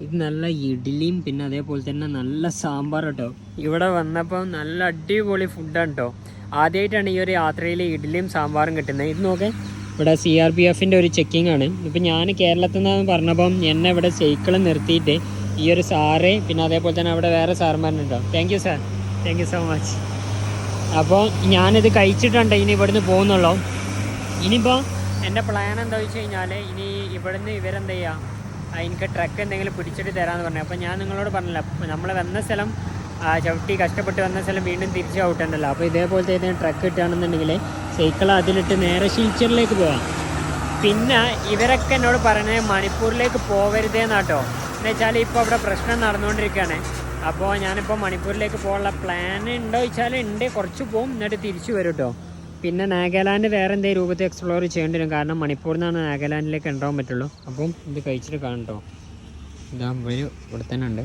ഇത് നല്ല ഇഡ്ഡലിയും പിന്നെ അതേപോലെ തന്നെ നല്ല സാമ്പാർ കേട്ടോ. ഇവിടെ വന്നപ്പോൾ നല്ല അടിപൊളി ഫുഡാണ് കേട്ടോ. ആദ്യമായിട്ടാണ് ഈ ഒരു യാത്രയിൽ ഇഡ്ഡലിയും സാമ്പാറും കിട്ടുന്നത്. ഇത് നോക്കേ, ഇവിടെ CRPFൻ്റെ ഒരു ചെക്കിംഗ് ആണ്. ഇപ്പം ഞാൻ കേരളത്തിൽ നിന്നാന്ന് പറഞ്ഞപ്പം എന്നെ ഇവിടെ സൈക്കിൾ നിർത്തിയിട്ട് ഈ ഒരു സാറ് പിന്നെ അതേപോലെ തന്നെ അവിടെ വേറെ സാർമാരുണ്ടോ. Thank you sir, thank you so much. അപ്പോൾ ഞാനിത് കഴിച്ചിട്ടുണ്ട് ഇനി ഇവിടുന്ന് പോകുന്നുള്ളൂ. ഇനിയിപ്പോൾ എൻ്റെ പ്ലാൻ എന്താ വെച്ച് കഴിഞ്ഞാൽ ഇനി ഇവിടുന്ന് ഇവരെന്താ ചെയ്യുക, എനിക്ക് ട്രക്ക് എന്തെങ്കിലും പിടിച്ചിട്ട് തരാമെന്ന് പറഞ്ഞു. അപ്പോൾ ഞാൻ നിങ്ങളോട് പറഞ്ഞില്ല, നമ്മൾ വന്ന സ്ഥലം ചവിട്ടി കഷ്ടപ്പെട്ട് വന്ന സ്ഥലം വീണ്ടും തിരിച്ച് ചവിട്ടണ്ടല്ലോ. അപ്പോൾ ഇതേപോലത്തെ ഏതെങ്കിലും ട്രക്ക് കിട്ടുകയാണെന്നുണ്ടെങ്കിൽ സൈക്കിൾ അതിലിട്ട് നേരെ ഷിൽച്ചറിലേക്ക് പോകാം. പിന്നെ ഇവരൊക്കെ എന്നോട് പറയുന്നത് മണിപ്പൂരിലേക്ക് പോകരുതേന്നാട്ടോ. എന്ന് വെച്ചാൽ ഇപ്പോൾ അവിടെ പ്രശ്നം നടന്നുകൊണ്ടിരിക്കുകയാണ്. അപ്പോൾ ഞാനിപ്പോൾ മണിപ്പൂരിലേക്ക് പോകാനുള്ള പ്ലാൻ ഉണ്ടോ ചോദിച്ചാൽ ഉണ്ട്, കുറച്ച് പോവും എന്നിട്ട് തിരിച്ചു വരും കേട്ടോ. പിന്നെ നാഗാലാൻഡ് വേറെ എന്തെങ്കിലും രൂപത്തിൽ എക്സ്പ്ലോർ ചെയ്യേണ്ടി വരും, കാരണം മണിപ്പൂരിൽ നിന്നാണ് നാഗാലാൻഡിലേക്ക് ഉണ്ടാകാൻ പറ്റുള്ളൂ. അപ്പം ഇത് കഴിച്ചിട്ട് കാണട്ടോ. ഇതാ ഇവിടെ തന്നെ ഉണ്ട്.